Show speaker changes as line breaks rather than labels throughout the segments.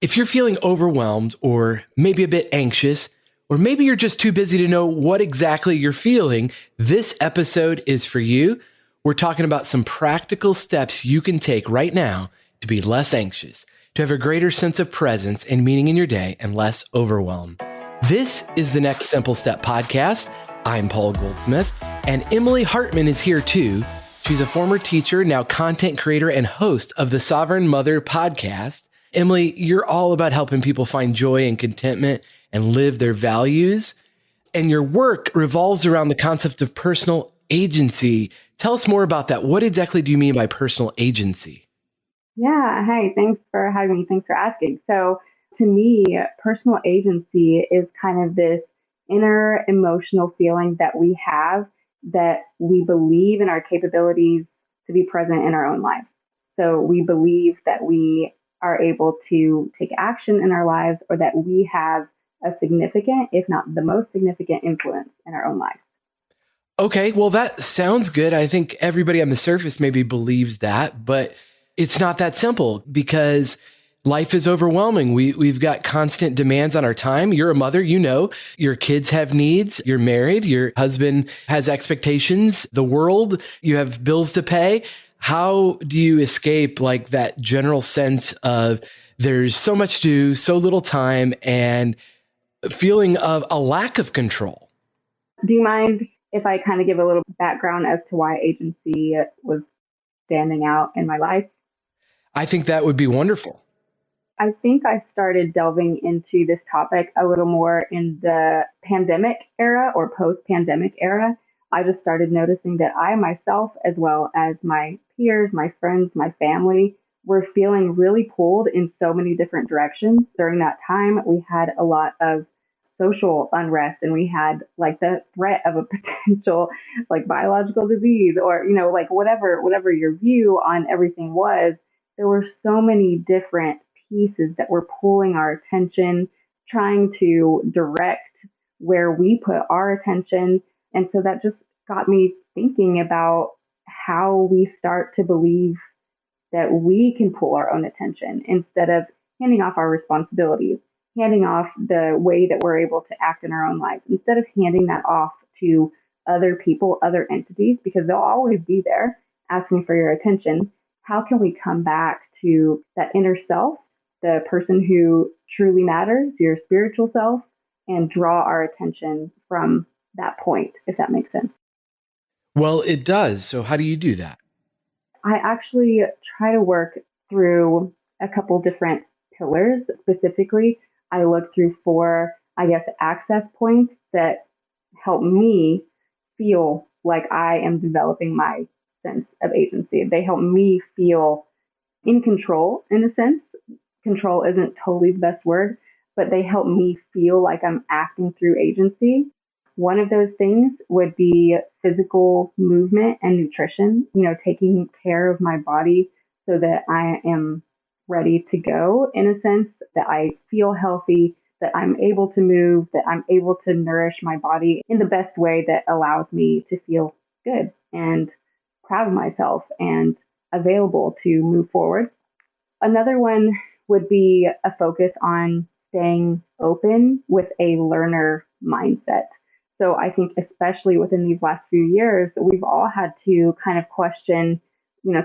If you're feeling overwhelmed or maybe a bit anxious, or maybe you're just too busy to know what exactly you're feeling, this episode is for you. We're talking about some practical steps you can take right now to be less anxious, to have a greater sense of presence and meaning in your day, and less overwhelm. This is the Next Simple Step podcast. I'm Paul Goldsmith, and Emily Hartman is here too. She's a former teacher, now content creator and host of the Sovereign Mother podcast. Emily, you're all about helping people find joy and contentment and live their values. And your work revolves around the concept of personal agency. Tell us more about that. What exactly do you mean by personal agency?
Yeah. Hey, thanks for having me. Thanks for asking. So to me, personal agency is kind of this inner emotional feeling that we have that we believe in our capabilities to be present in our own life. So we believe that we are able to take action in our lives, or that we have a significant, if not the most significant, influence in our own lives.
Okay, well, that sounds good. I think everybody on the surface maybe believes that, but it's not that simple because life is overwhelming. We've got constant demands on our time. You're a mother, you know, your kids have needs, you're married, your husband has expectations, the world, you have bills to pay. How do you escape like that general sense of there's so much to do, so little time, and feeling of a lack of control?
Do you mind if I kind of give a little background as to why agency was standing out in my life?
I think that would be wonderful.
I think I started delving into this topic a little more in the pandemic era or post-pandemic era. I just started noticing that I myself, as well as my peers, my friends, my family, were feeling really pulled in so many different directions. During that time, we had a lot of social unrest, and we had like the threat of a potential like biological disease, or, you know, like whatever your view on everything was. There were so many different pieces that were pulling our attention, trying to direct where we put our attention. And so that just got me thinking about how we start to believe that we can pull our own attention instead of handing off our responsibilities, handing off the way that we're able to act in our own lives, instead of handing that off to other people, other entities, because they'll always be there asking for your attention. How can we come back to that inner self, the person who truly matters, your spiritual self, and draw our attention from that point, if that makes sense?
Well, it does. So how do you do that?
I actually try to work through a couple different pillars. Specifically, I look through 4, access points that help me feel like I am developing my sense of agency. They help me feel in control, in a sense. Control isn't totally the best word, but they help me feel like I'm acting through agency. One of those things would be physical movement and nutrition, taking care of my body so that I am ready to go, in a sense, that I feel healthy, that I'm able to move, that I'm able to nourish my body in the best way that allows me to feel good and proud of myself and available to move forward. Another one would be a focus on staying open with a learner mindset. So I think especially within these last few years, we've all had to kind of question,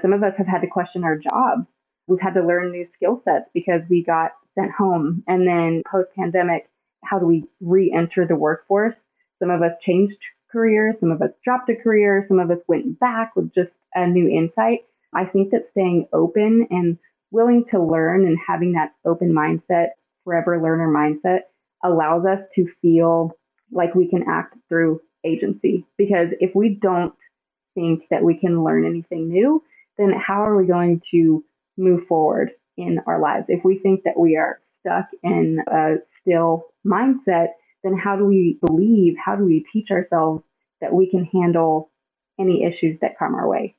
some of us have had to question our jobs. We've had to learn new skill sets because we got sent home. And then post-pandemic, how do we re-enter the workforce? Some of us changed careers, some of us dropped a career, some of us went back with just a new insight. I think that staying open and willing to learn and having that open mindset, forever learner mindset, allows us to feel like we can act through agency. Because if we don't think that we can learn anything new, then how are we going to move forward in our lives? If we think that we are stuck in a still mindset, then how do we teach ourselves that we can handle any issues that come our way?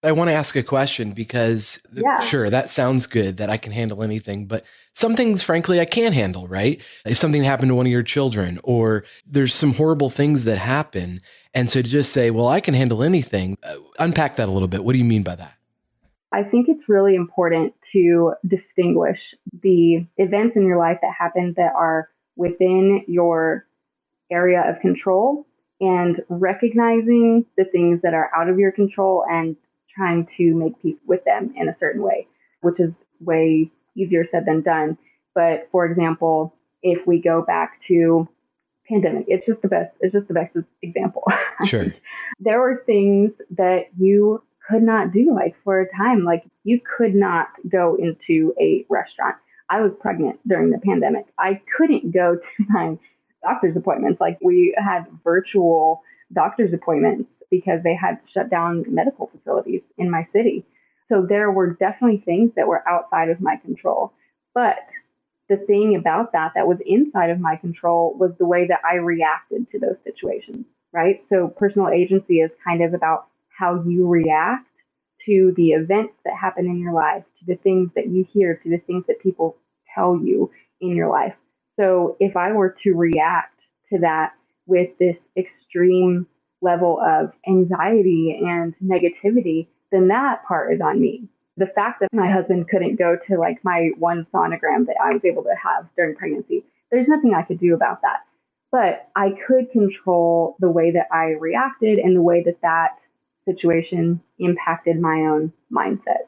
I want to ask a question because Sure, that sounds good that I can handle anything, but some things, frankly, I can't handle, right? If something happened to one of your children or there's some horrible things that happen. And so to just say, well, I can handle anything, unpack that a little bit. What do you mean by that?
I think it's really important to distinguish the events in your life that happen that are within your area of control and recognizing the things that are out of your control and trying to make peace with them in a certain way, which is way easier said than done. But for example, if we go back to pandemic, it's just the best example.
Sure.
There were things that you could not do, like for a time, like you could not go into a restaurant. I was pregnant during the pandemic. I couldn't go to my doctor's appointments. Like we had virtual doctor's appointments because they had shut down medical facilities in my city. So there were definitely things that were outside of my control. But the thing about that was inside of my control was the way that I reacted to those situations, right? So personal agency is kind of about how you react to the events that happen in your life, to the things that you hear, to the things that people tell you in your life. So if I were to react to that with this extreme level of anxiety and negativity, then that part is on me. The fact that my husband couldn't go to like my one sonogram that I was able to have during pregnancy, there's nothing I could do about that. But I could control the way that I reacted and the way that that situation impacted my own mindset.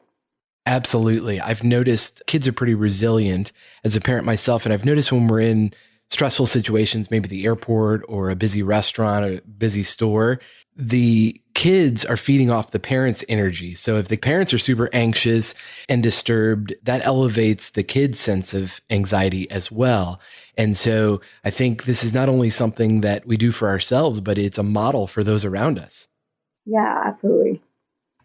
Absolutely. I've noticed kids are pretty resilient as a parent myself. And I've noticed when we're in stressful situations, maybe the airport or a busy restaurant or a busy store, the kids are feeding off the parents' energy. So if the parents are super anxious and disturbed, that elevates the kids' sense of anxiety as well. And so I think this is not only something that we do for ourselves, but it's a model for those around us.
Yeah, absolutely.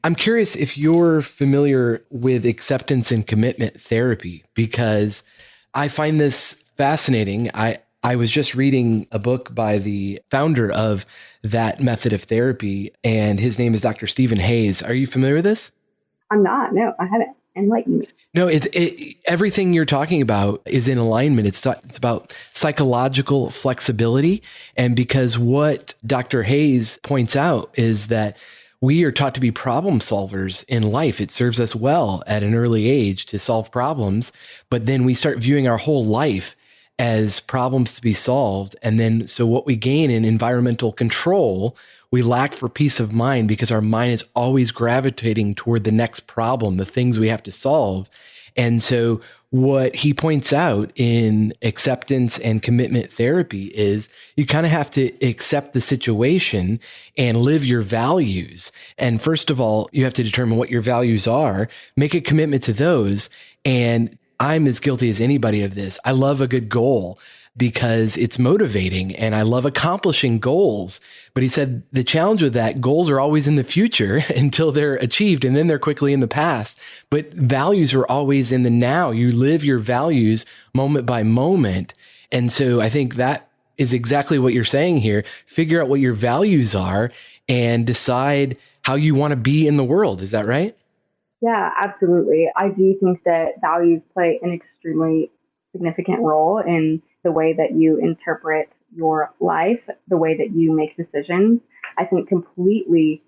I'm curious if you're familiar with acceptance and commitment therapy, because I find this fascinating. I was just reading a book by the founder of that method of therapy, and his name is Dr. Stephen Hayes. Are you familiar with this?
I'm not. No, I haven't. Enlighten me.
No, everything you're talking about is in alignment. It's about psychological flexibility. And because what Dr. Hayes points out is that we are taught to be problem solvers in life. It serves us well at an early age to solve problems, but then we start viewing our whole life as problems to be solved. And then, so what we gain in environmental control, we lack for peace of mind because our mind is always gravitating toward the next problem, the things we have to solve. And so what he points out in acceptance and commitment therapy is you kind of have to accept the situation and live your values. And first of all, you have to determine what your values are, make a commitment to those. And I'm as guilty as anybody of this. I love a good goal because it's motivating and I love accomplishing goals. But he said the challenge with that, goals are always in the future until they're achieved, and then they're quickly in the past. But values are always in the now. You live your values moment by moment. And so I think that is exactly what you're saying here. Figure out what your values are and decide how you want to be in the world. Is that right?
Yeah, absolutely. I do think that values play an extremely significant role in the way that you interpret your life, the way that you make decisions. I think completely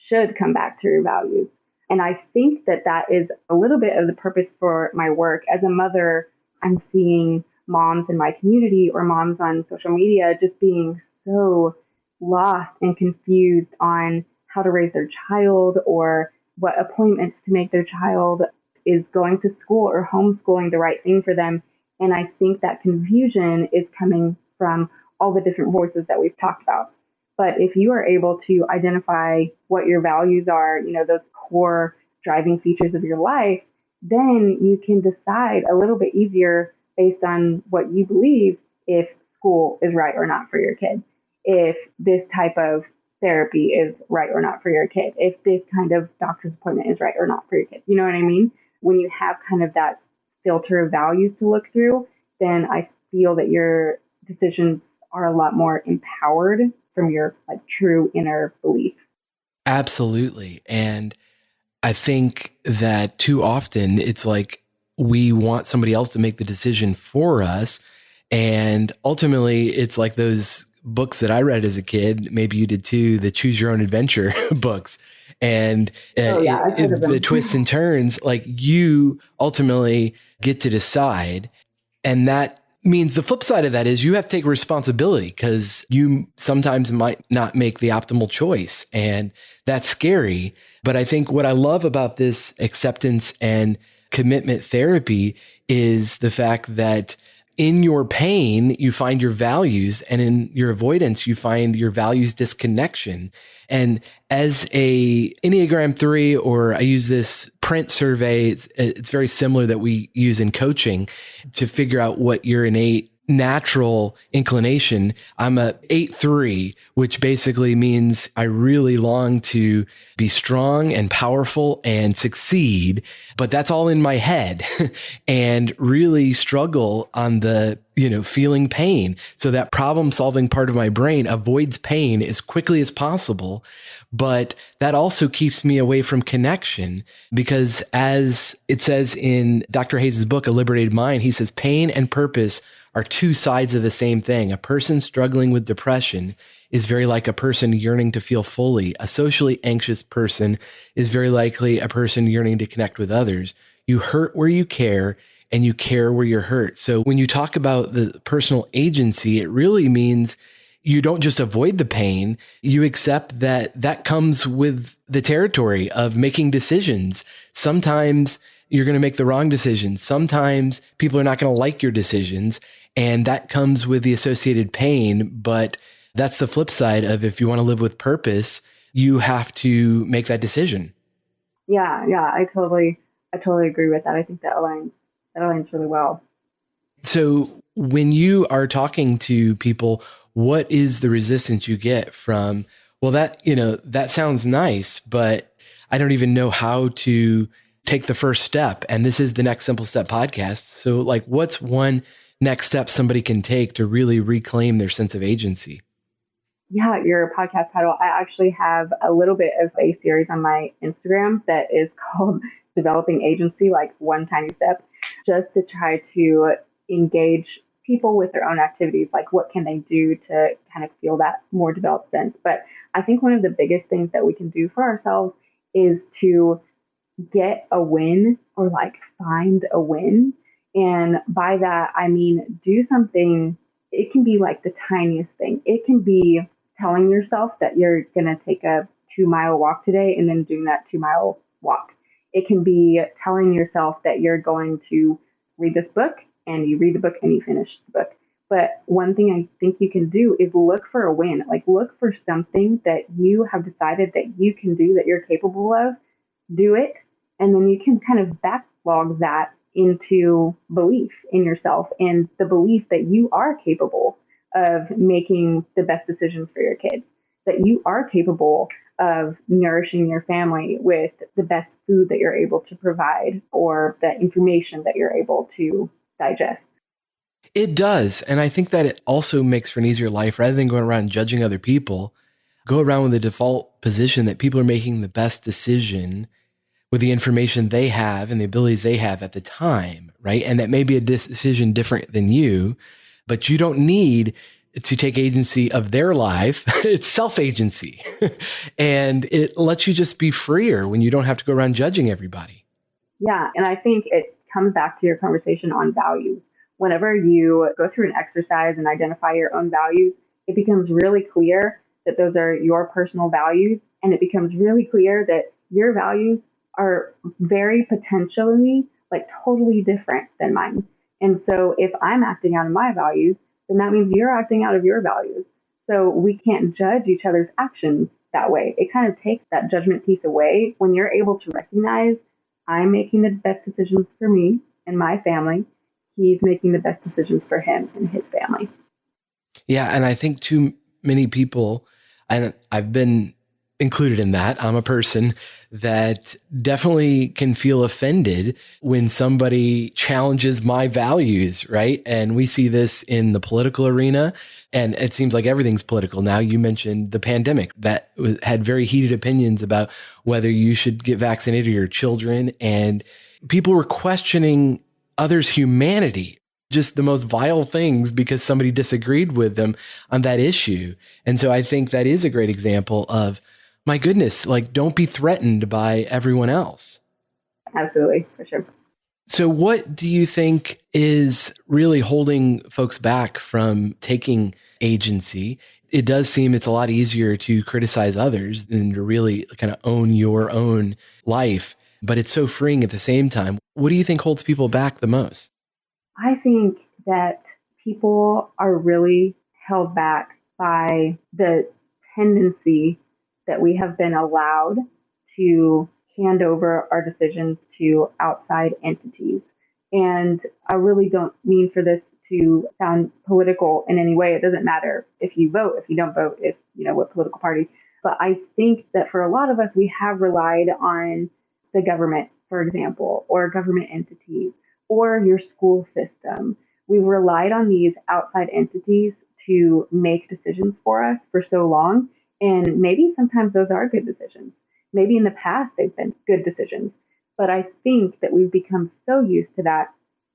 should come back to your values. And I think that that is a little bit of the purpose for my work. As a mother, I'm seeing moms in my community or moms on social media just being so lost and confused on how to raise their child or what appointments to make their child. Is going to school or homeschooling the right thing for them? And I think that confusion is coming from all the different voices that we've talked about. But if you are able to identify what your values are, you know, those core driving features of your life, then you can decide a little bit easier based on what you believe if school is right or not for your kid, if this type of therapy is right or not for your kid, if this kind of doctor's appointment is right or not for your kid. You know what I mean? When you have kind of that filter of values to look through, then I feel that your decisions are a lot more empowered from your like true inner belief.
Absolutely. And I think that too often it's like we want somebody else to make the decision for us. And ultimately, it's like those books that I read as a kid. Maybe you did too, the Choose Your Own Adventure books. And
Oh yeah, I've heard of
the
them.
twists and turns, like you ultimately get to decide. And that means the flip side of that is you have to take responsibility because you sometimes might not make the optimal choice. And that's scary. But I think what I love about this acceptance and commitment therapy is the fact that in your pain, you find your values, and in your avoidance, you find your values disconnection. And as a Enneagram 3, or I use this print survey, it's very similar that we use in coaching to figure out what your innate natural inclination. I'm a 8-3, which basically means I really long to be strong and powerful and succeed, but that's all in my head and really struggle on the, feeling pain. So that problem solving part of my brain avoids pain as quickly as possible. But that also keeps me away from connection because, as it says in Dr. Hayes' book, A Liberated Mind, he says pain and purpose are two sides of the same thing. A person struggling with depression is very like a person yearning to feel fully. A socially anxious person is very likely a person yearning to connect with others. You hurt where you care, and you care where you're hurt. So when you talk about the personal agency, it really means you don't just avoid the pain, you accept that that comes with the territory of making decisions. Sometimes you're going to make the wrong decisions. Sometimes people are not going to like your decisions, and that comes with the associated pain. But that's the flip side of, if you want to live with purpose, you have to make that decision.
Yeah, I totally agree with that. I think that aligns really well.
So when you are talking to people, what is the resistance you get from, well, that sounds nice, but I don't even know how to take the first step. And this is the Next Simple Step podcast. So like, what's one next step somebody can take to really reclaim their sense of agency?
Yeah, your podcast title. I actually have a little bit of a series on my Instagram that is called Developing Agency, like one tiny step, just to try to engage people with their own activities. Like, what can they do to kind of feel that more developed sense? But I think one of the biggest things that we can do for ourselves is to get a win, or like find a win. And by that, I mean, do something. It can be like the tiniest thing. It can be telling yourself that you're going to take a 2-mile walk today and then doing that 2-mile walk. It can be telling yourself that you're going to read this book, and you read the book and you finish the book. But one thing I think you can do is look for a win. Like, look for something that you have decided that you can do, that you're capable of. Do it. And then you can kind of backlog that into belief in yourself, and the belief that you are capable of making the best decisions for your kids, that you are capable of nourishing your family with the best food that you're able to provide, or the information that you're able to digest.
It does. And I think that it also makes for an easier life. Rather than going around judging other people, go around with the default position that people are making the best decision with the information they have and the abilities they have at the time, right? And that may be a decision different than you, but you don't need to take agency of their life. It's self-agency. And it lets you just be freer when you don't have to go around judging everybody.
Yeah, and I think it comes back to your conversation on values. Whenever you go through an exercise and identify your own values, it becomes really clear that those are your personal values, and it becomes really clear that your values are very potentially like totally different than mine. And so if I'm acting out of my values, then that means you're acting out of your values. So we can't judge each other's actions that way. It kind of takes that judgment piece away when you're able to recognize, I'm making the best decisions for me and my family. He's making the best decisions for him and his family.
Yeah. And I think too many people, and I've been included in that, I'm a person that definitely can feel offended when somebody challenges my values, right? And we see this in the political arena, and it seems like everything's political now. You mentioned the pandemic that had very heated opinions about whether you should get vaccinated or your children, and people were questioning others' humanity. just the most vile things because somebody disagreed with them on that issue. And so I think that is a great example of, my goodness, like, don't be threatened by everyone else.
Absolutely, for sure.
So what do you think is really holding folks back from taking agency? It does seem it's a lot easier to criticize others than to really kind of own your own life, but it's so freeing at the same time. What do you think holds people back the most?
I think that people are really held back by the tendency that we have been allowed to hand over our decisions to outside entities. And I really don't mean for this to sound political in any way. It doesn't matter if you vote, if you don't vote, if you know what political party. But I think that for a lot of us, we have relied on the government, for example, or government entities or your school system. We've relied on these outside entities to make decisions for us for so long. And maybe sometimes those are good decisions. Maybe in the past they've been good decisions. But I think that we've become so used to that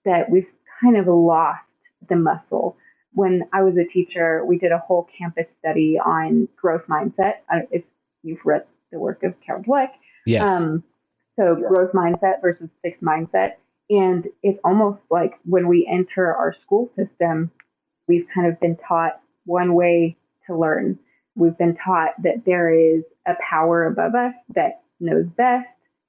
that we've kind of lost the muscle. When I was a teacher, we did a whole campus study on growth mindset. If you've read the work of Carol Dweck.
Yes.
So growth mindset versus fixed mindset. And it's almost like when we enter our school system, we've kind of been taught one way to learn. We've been taught that there is a power above us that knows best,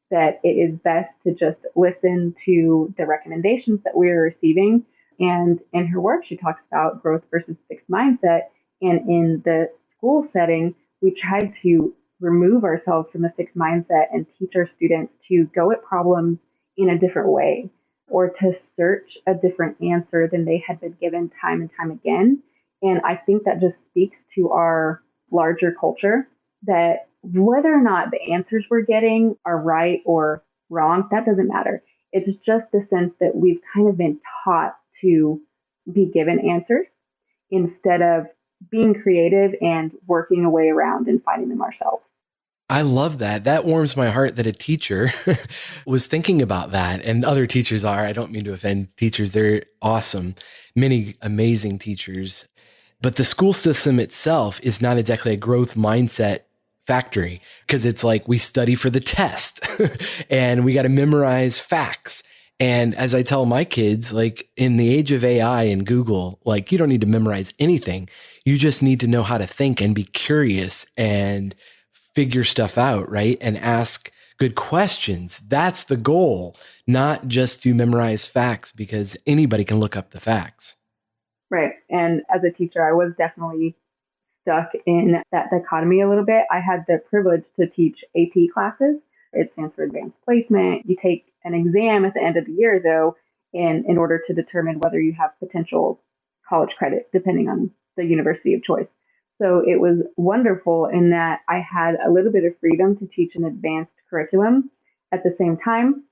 that it is best to just listen to the recommendations that we're receiving. And in her work, she talks about growth versus fixed mindset. And in the school setting, we tried to remove ourselves from the fixed mindset and teach our students to go at problems in a different way or to search a different answer than they had been given time and time again. And I think that just speaks to our larger culture that whether or not the answers we're getting are right or wrong, that doesn't matter. It's just the sense that we've kind of been taught to be given answers instead of being creative and working a way around and finding them ourselves.
I love that. That warms my heart that a teacher was thinking about that. And other teachers are. I don't mean to offend teachers. They're awesome. Many amazing teachers. But the school system itself is not exactly a growth mindset factory because it's like we study for the test and we got to memorize facts. And as I tell my kids, like in the age of AI and Google, like you don't need to memorize anything. You just need to know how to think and be curious and figure stuff out, right? And ask good questions. That's the goal, not just to memorize facts because anybody can look up the facts.
Right. And as a teacher, I was definitely stuck in that dichotomy a little bit. I had the privilege to teach AP classes. It stands for Advanced Placement. You take an exam at the end of the year, though, in order to determine whether you have potential college credit, depending on the university of choice. So it was wonderful in that I had a little bit of freedom to teach an advanced curriculum. At the same time,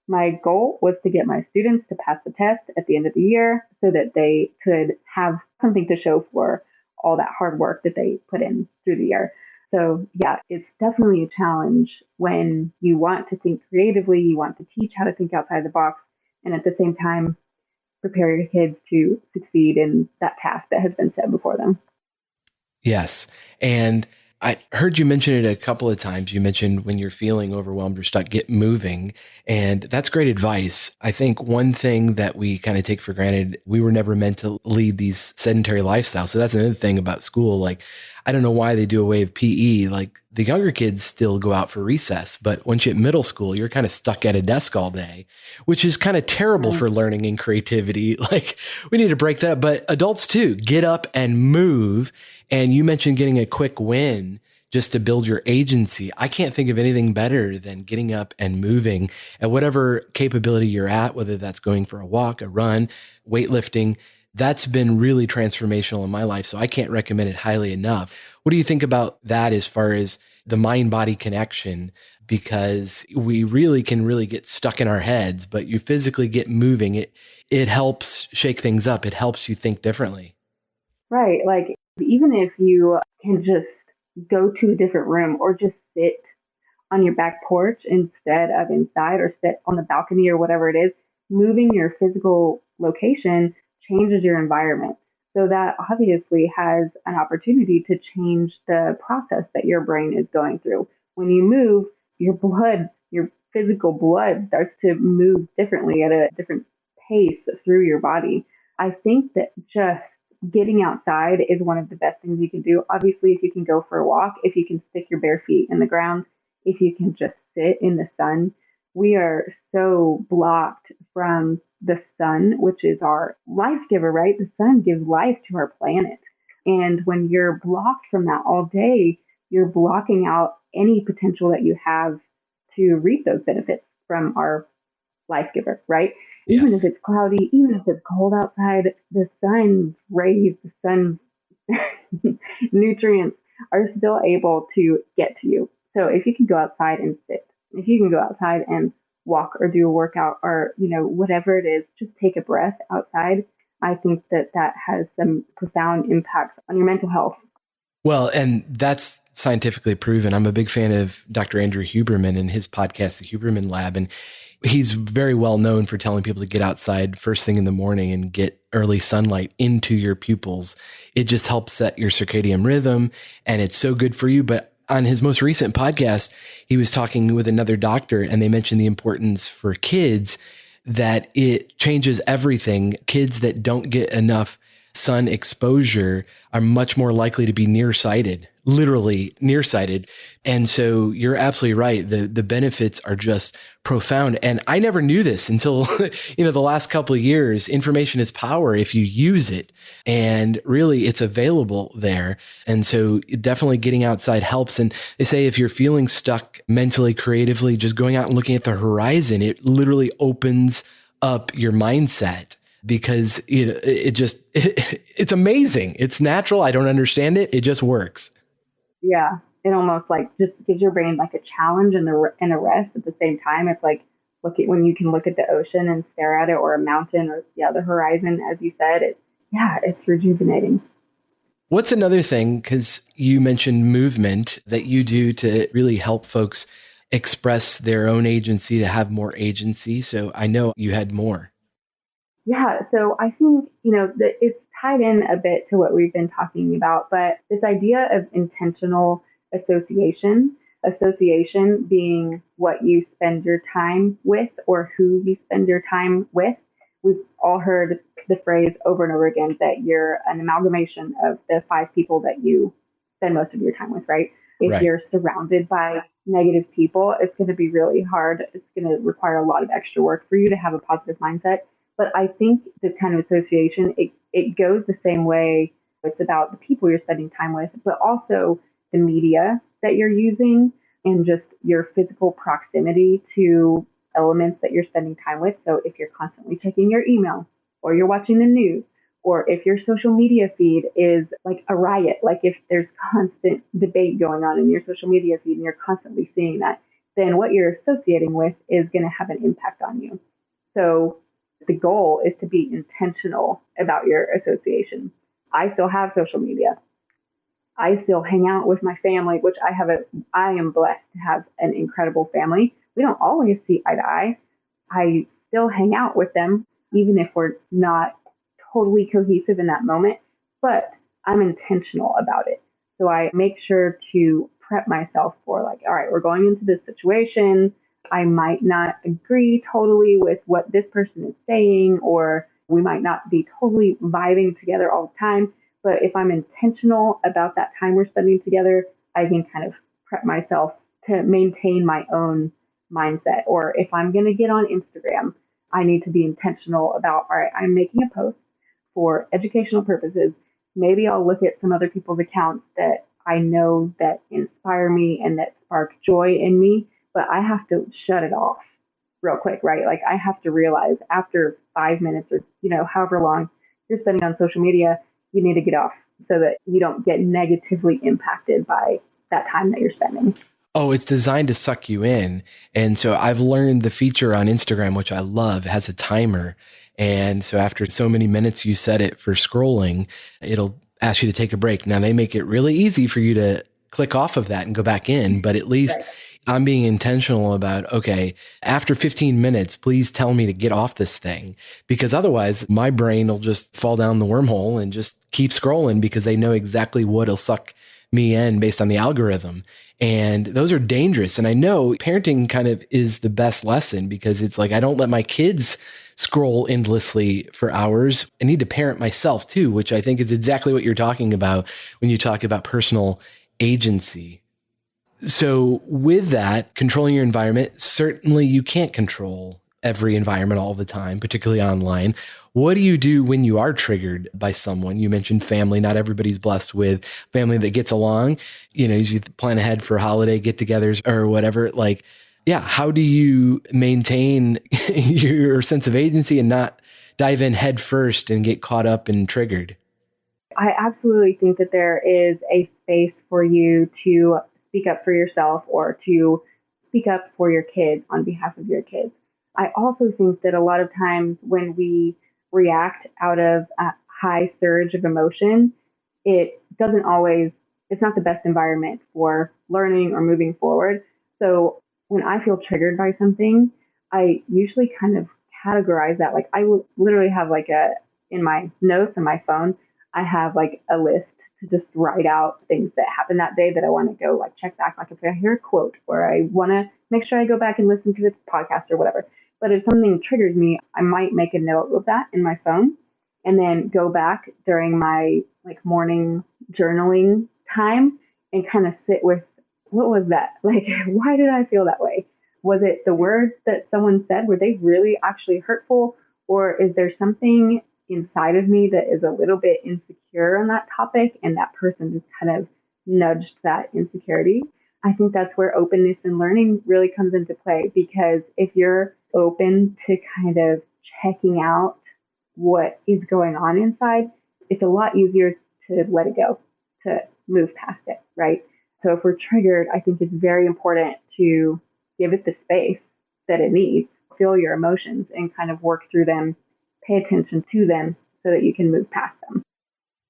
my goal was to get my students to pass the test at the end of the year so that they could have something to show for all that hard work that they put in through the year. So yeah, it's definitely a challenge when you want to think creatively, you want to teach how to think outside the box, and at the same time, prepare your kids to succeed in that task that has been set before them.
Yes. And I heard you mention it a couple of times. You mentioned when you're feeling overwhelmed or stuck, get moving. And that's great advice. I think one thing that we kind of take for granted, we were never meant to lead these sedentary lifestyles. So that's another thing about school. Like, I don't know why they do away with PE. Like the younger kids still go out for recess, but once you hit middle school, you're kind of stuck at a desk all day, which is kind of terrible for learning and creativity. Like we need to break that up, but adults too, get up and move. And you mentioned getting a quick win just to build your agency. I can't think of anything better than getting up and moving at whatever capability you're at, whether that's going for a walk, a run, weightlifting. That's been really transformational in my life. So I can't recommend it highly enough. What do you think about that as far as the mind-body connection? Because we really can really get stuck in our heads, but you physically get moving. It helps shake things up. It helps you think differently.
Right. Like even if you can just go to a different room or just sit on your back porch instead of inside or sit on the balcony or whatever it is, moving your physical location changes your environment. So that obviously has an opportunity to change the process that your brain is going through. When you move, your blood, your physical blood starts to move differently at a different pace through your body. I think that just getting outside is one of the best things you can do. Obviously, if you can go for a walk, if you can stick your bare feet in the ground, if you can just sit in the sun. We are so blocked from the sun, which is our life giver, right? The sun gives life to our planet. And when you're blocked from that all day, you're blocking out any potential that you have to reap those benefits from our life giver, right? Even if
Yes.
it's cloudy, even if it's cold outside, the sun's rays, the sun's nutrients are still able to get to you. So if you can go outside and sit, if you can go outside and walk or do a workout or, whatever it is, just take a breath outside. I think that that has some profound impacts on your mental health.
Well, and that's scientifically proven. I'm a big fan of Dr. Andrew Huberman and his podcast, The Huberman Lab. And he's very well known for telling people to get outside first thing in the morning and get early sunlight into your pupils. It just helps set your circadian rhythm, and it's so good for you. But on his most recent podcast, he was talking with another doctor, and they mentioned the importance for kids that it changes everything. Kids that don't get enough sun exposure are much more likely to be nearsighted, literally nearsighted. And so you're absolutely right. The benefits are just profound. And I never knew this until, the last couple of years. Information is power if you use it. And really it's available there. And so definitely getting outside helps. And they say if you're feeling stuck mentally, creatively, just going out and looking at the horizon, it literally opens up your mindset. Because it's amazing. It's natural. I don't understand it. It just works.
Yeah, it almost like just gives your brain like a challenge and a rest at the same time. It's like when you can look at the ocean and stare at it, or a mountain, or the horizon, as you said. It's rejuvenating.
What's another thing? Because you mentioned movement that you do to really help folks express their own agency, to have more agency. So I know you had more.
Yeah, so I think, that it's tied in a bit to what we've been talking about, but this idea of intentional association being what you spend your time with or who you spend your time with. We've all heard the phrase over and over again that you're an amalgamation of the 5 people that you spend most of your time with, right? If
Right.
you're surrounded by negative people, it's going to be really hard. It's going to require a lot of extra work for you to have a positive mindset. But I think this kind of association, it goes the same way. It's about the people you're spending time with, but also the media that you're using and just your physical proximity to elements that you're spending time with. So if you're constantly checking your email, or you're watching the news, or if your social media feed is like a riot, like if there's constant debate going on in your social media feed and you're constantly seeing that, then what you're associating with is going to have an impact on you. So the goal is to be intentional about your association. I still have social media. I still hang out with my family, which I am blessed to have an incredible family. We don't always see eye to eye. I still hang out with them, even if we're not totally cohesive in that moment, but I'm intentional about it. So I make sure to prep myself for all right, we're going into this situation. I might not agree totally with what this person is saying, or we might not be totally vibing together all the time. But if I'm intentional about that time we're spending together, I can kind of prep myself to maintain my own mindset. Or if I'm going to get on Instagram, I need to be intentional about, all right, I'm making a post for educational purposes. Maybe I'll look at some other people's accounts that I know that inspire me and that spark joy in me. But I have to shut it off real quick, right? Like I have to realize after 5 minutes or, however long you're spending on social media, you need to get off so that you don't get negatively impacted by that time that you're spending.
Oh, it's designed to suck you in. And so I've learned the feature on Instagram, which I love, has a timer. And so after so many minutes you set it for scrolling, it'll ask you to take a break. Now they make it really easy for you to click off of that and go back in, but at least I'm being intentional about, okay, after 15 minutes, please tell me to get off this thing, because otherwise my brain will just fall down the wormhole and just keep scrolling because they know exactly what'll suck me in based on the algorithm. And those are dangerous. And I know parenting kind of is the best lesson, because it's like, I don't let my kids scroll endlessly for hours. I need to parent myself too, which I think is exactly what you're talking about when you talk about personal agency. So with that, controlling your environment, certainly you can't control every environment all the time, particularly online. What do you do when you are triggered by someone? You mentioned family. Not everybody's blessed with family that gets along. As you plan ahead for holiday get-togethers or whatever, like, yeah, how do you maintain your sense of agency and not dive in head first and get caught up and triggered?
I absolutely think that there is a space for you to speak up for yourself or to speak up for your kids on behalf of your kids. I also think that a lot of times when we react out of a high surge of emotion, it doesn't always, it's not the best environment for learning or moving forward. So when I feel triggered by something, I usually kind of categorize that. Like I will literally have in my notes on my phone, I have like a list to just write out things that happened that day that I want to go like check back. Like if I hear a quote or I want to make sure I go back and listen to this podcast or whatever. But if something triggers me, I might make a note of that in my phone and then go back during my like morning journaling time and kind of sit with, what was that? Like, why did I feel that way? Was it the words that someone said? Were they really actually hurtful? Or is there something inside of me that is a little bit insecure on that topic and that person just kind of nudged that insecurity? I think that's where openness and learning really comes into play, because if you're open to kind of checking out what is going on inside, it's a lot easier to let it go, to move past it, right? So if we're triggered, I think it's very important to give it the space that it needs, feel your emotions and kind of work through them, pay attention to them so that you can move past them.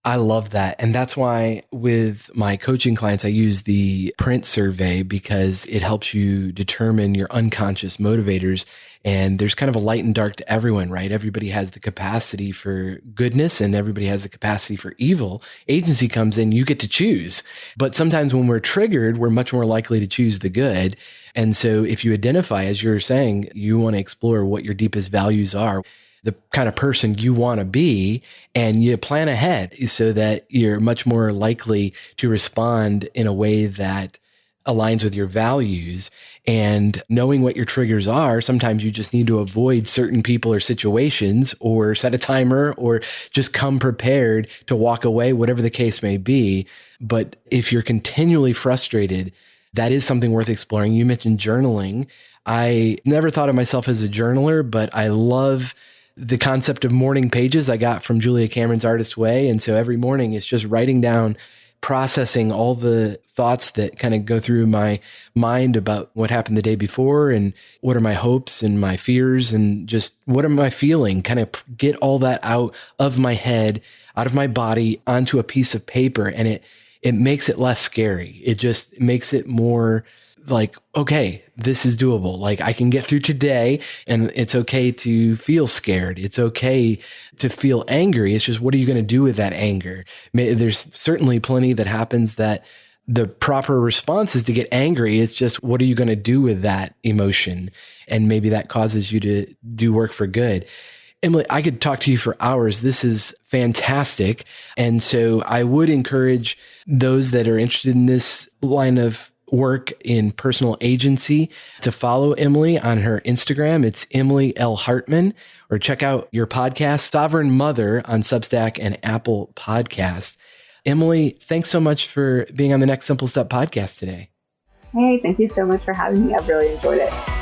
I love that. And that's why with my coaching clients, I use the print survey, because it helps you determine your unconscious motivators. And there's kind of a light and dark to everyone, right? Everybody has the capacity for goodness and everybody has the capacity for evil. Agency comes in, you get to choose. But sometimes when we're triggered, we're much more likely to choose the good. And so if you identify, as you're saying, you want to explore what your deepest values are, the kind of person you want to be, and you plan ahead so that you're much more likely to respond in a way that aligns with your values. And knowing what your triggers are, sometimes you just need to avoid certain people or situations, or set a timer, or just come prepared to walk away, whatever the case may be. But if you're continually frustrated, that is something worth exploring. You mentioned journaling. I never thought of myself as a journaler, but I love the concept of morning pages I got from Julia Cameron's Artist Way. And so every morning it's just writing down, processing all the thoughts that kind of go through my mind about what happened the day before and what are my hopes and my fears and just what am I feeling, kind of get all that out of my head, out of my body onto a piece of paper. And it makes it less scary. It just makes it more like, okay, this is doable. Like I can get through today, and it's okay to feel scared. It's okay to feel angry. It's just, what are you going to do with that anger? There's certainly plenty that happens that the proper response is to get angry. It's just, what are you going to do with that emotion? And maybe that causes you to do work for good. Emily, I could talk to you for hours. This is fantastic. And so I would encourage those that are interested in this line of work in personal agency to follow Emily on her Instagram. It's Emily L. Hartman, or check out your podcast, Sovereign Mother, on Substack and Apple Podcasts. Emily, thanks so much for being on the Next Simple Step podcast today.
Hey, thank you so much for having me. I've really enjoyed it.